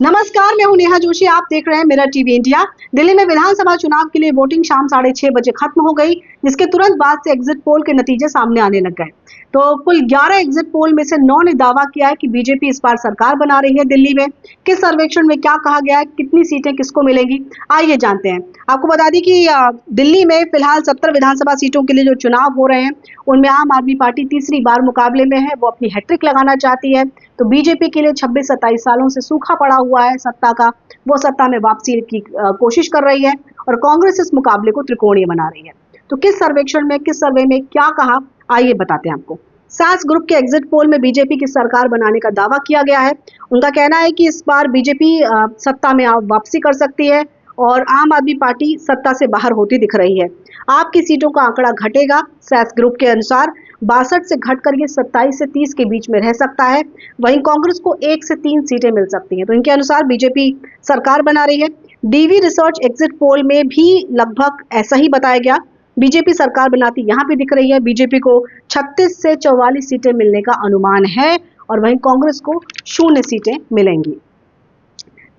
नमस्कार, मैं हूं नेहा जोशी। आप देख रहे हैं मिरर टीवी इंडिया। दिल्ली में विधानसभा चुनाव के लिए वोटिंग शाम 6:30 बजे खत्म हो गई, जिसके तुरंत बाद से एग्जिट पोल के नतीजे सामने आने लग गए। तो कुल 11 एग्जिट पोल में से 9 ने दावा किया है कि बीजेपी इस बार सरकार बना रही है। दिल्ली में किस सर्वेक्षण में क्या कहा गया है, कितनी सीटें किसको मिलेंगी, आइए जानते हैं। आपको बता दी कि दिल्ली में फिलहाल 70 विधानसभा सीटों के लिए जो चुनाव हो रहे हैं, उनमें आम आदमी पार्टी तीसरी बार मुकाबले में है। वो अपनी हैट्रिक लगाना चाहती है। तो बीजेपी के लिए 26-27 सालों से सूखा पड़ा हुआ है सत्ता का, वो सत्ता में वापसी की कोशिश कर रही है और कांग्रेस इस मुकाबले को त्रिकोणीय बना रही है। तो किस सर्वेक्षण में, किस सर्वे में क्या कहा, आइए बताते हैं आपको। सास ग्रुप के एग्जिट पोल में बीजेपी की सरकार बनाने का दावा किया गया है। उनका कहना है कि इस बार बीजेपी सत्ता में वापसी कर सकती है और आम आदमी पार्टी सत्ता से बाहर होती दिख रही है। आपकी सीटों का आंकड़ा घटेगा। सैस ग्रुप के अनुसार 62 से घटकर ये 27 से 30 के बीच में रह सकता है। वहीं कांग्रेस को 1 से 3 सीटें मिल सकती हैं। तो इनके अनुसार बीजेपी सरकार बना रही है। डीवी रिसर्च एग्जिट पोल में भी लगभग ऐसा ही बताया गया। बीजेपी सरकार बनाती यहाँ भी दिख रही है। बीजेपी को 36 से 44 सीटें मिलने का अनुमान है और वहीं कांग्रेस को 0 सीटें मिलेंगी।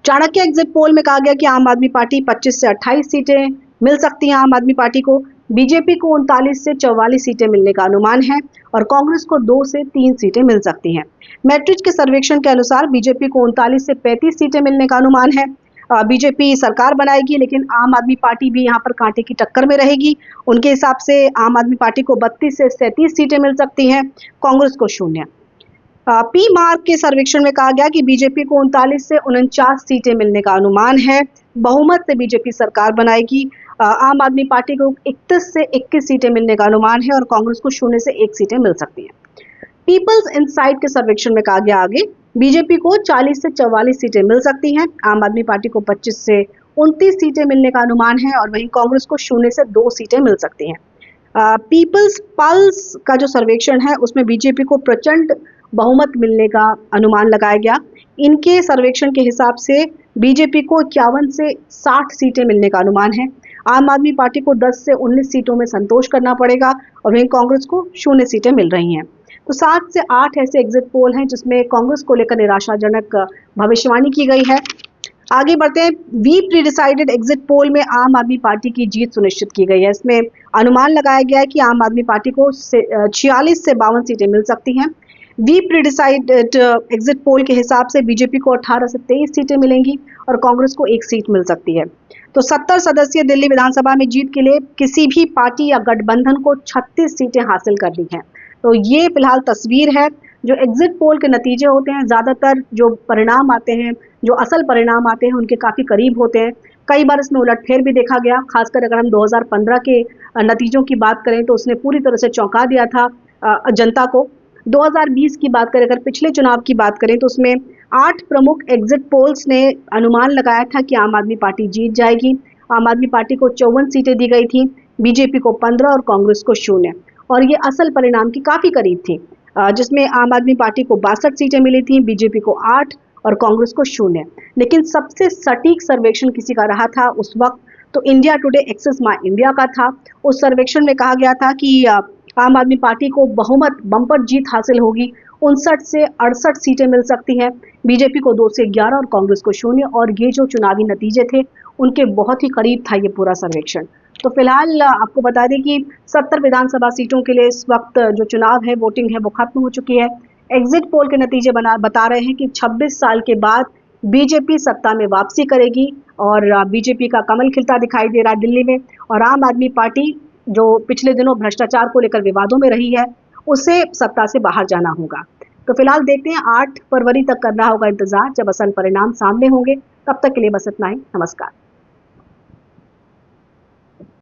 चाणक्य एग्जिट पोल में कहा गया कि आम आदमी पार्टी 25 से 28 सीटें मिल सकती हैं आम आदमी पार्टी को। बीजेपी को 39 से 44 सीटें मिलने का अनुमान है और कांग्रेस को 2 से 3 सीटें मिल सकती हैं। मैट्रिक्स के सर्वेक्षण के अनुसार बीजेपी को 39 से 35 सीटें मिलने का अनुमान है। बीजेपी सरकार बनाएगी, लेकिन आम आदमी पार्टी भी यहाँ पर कांटे की टक्कर में रहेगी। उनके हिसाब से आम आदमी पार्टी को 32 से 37 सीटें मिल सकती हैं, कांग्रेस को 0। पी मार्क के सर्वेक्षण में कहा गया कि बीजेपी को 39 से 49 सीटें मिलने का अनुमान है। बहुमत से बीजेपी सरकार बनाएगी। आम आदमी पार्टी को 31 से 21 सीटें मिलने का अनुमान है और कांग्रेस को 0 से 1 सीटें मिल सकती हैं। पीपल्स इनसाइट के सर्वेक्षण में कहा गया आगे बीजेपी को 40 से 44 सीटें मिल सकती हैं। आम आदमी पार्टी को 25 से 29 सीटें मिलने का अनुमान है और वहीं कांग्रेस को 0 से 2 सीटें मिल सकती हैं। पीपल्स पल्स का जो सर्वेक्षण है, उसमें बीजेपी को प्रचंड बहुमत मिलने का अनुमान लगाया गया। इनके सर्वेक्षण के हिसाब से बीजेपी को 51 से 60 सीटें मिलने का अनुमान है। आम आदमी पार्टी को 10 से 19 सीटों में संतोष करना पड़ेगा और वहीं कांग्रेस को 0 सीटें मिल रही हैं। तो 7 से 8 ऐसे एग्जिट पोल हैं जिसमें कांग्रेस को लेकर निराशाजनक भविष्यवाणी की गई है। आगे बढ़ते हैं। We pre decided exit poll में आम आदमी पार्टी की जीत सुनिश्चित की गई है। इसमें अनुमान लगाया गया है कि आम आदमी पार्टी को 46 से 52 सीटें मिल सकती हैं। We pre decided exit poll के हिसाब से बीजेपी को 18 से 23 सीटें मिलेंगी और कांग्रेस को 1 सीट मिल सकती है। तो 70 सदस्यीय दिल्ली विधानसभा में जीत के लिए किसी भी पार्टी या गठबंधन को 36 सीटें हासिल करनी है। तो ये फिलहाल तस्वीर है। जो एग्जिट पोल के नतीजे होते हैं, ज़्यादातर जो परिणाम आते हैं, जो असल परिणाम आते हैं, उनके काफ़ी करीब होते हैं। कई बार इसमें उलटफेर भी देखा गया। खासकर अगर हम 2015 के नतीजों की बात करें तो उसने पूरी तरह से चौंका दिया था जनता को। 2020 की बात करें, अगर पिछले चुनाव की बात करें, तो उसमें 8 प्रमुख एग्जिट पोल्स ने अनुमान लगाया था कि आम आदमी पार्टी जीत जाएगी। आम आदमी पार्टी को 54 सीटें दी गई थी, बीजेपी को 15 और कांग्रेस को 0। और ये असल परिणाम की काफ़ी करीब थी, जिसमें आम आदमी पार्टी को 62 सीटें मिली थी, बीजेपी को 8 और कांग्रेस को 0। लेकिन सबसे सटीक सर्वेक्षण किसी का रहा था उस वक्त, तो इंडिया टुडे एक्सेस माई इंडिया का था। उस सर्वेक्षण में कहा गया था कि आम आदमी पार्टी को बहुमत बम्पर जीत हासिल होगी। 59 से 68 सीटें मिल सकती हैं, बीजेपी को 2 से 11 और कांग्रेस को 0। और ये जो चुनावी नतीजे थे, उनके बहुत ही करीब था ये पूरा सर्वेक्षण। तो फिलहाल आपको बता दें कि 70 विधानसभा सीटों के लिए इस वक्त जो चुनाव है, वोटिंग है, वो खत्म हो चुकी है। एग्जिट पोल के नतीजे बता रहे हैं कि 26 साल के बाद बीजेपी सत्ता में वापसी करेगी और बीजेपी का कमल खिलता दिखाई दे रहा है दिल्ली में। और आम आदमी पार्टी जो पिछले दिनों भ्रष्टाचार को लेकर विवादों में रही है, उसे सत्ता से बाहर जाना होगा। तो फिलहाल देखते हैं, 8 फरवरी तक करना होगा इंतजार, जब असल परिणाम सामने होंगे। तब तक के लिए बस इतना ही। नमस्कार।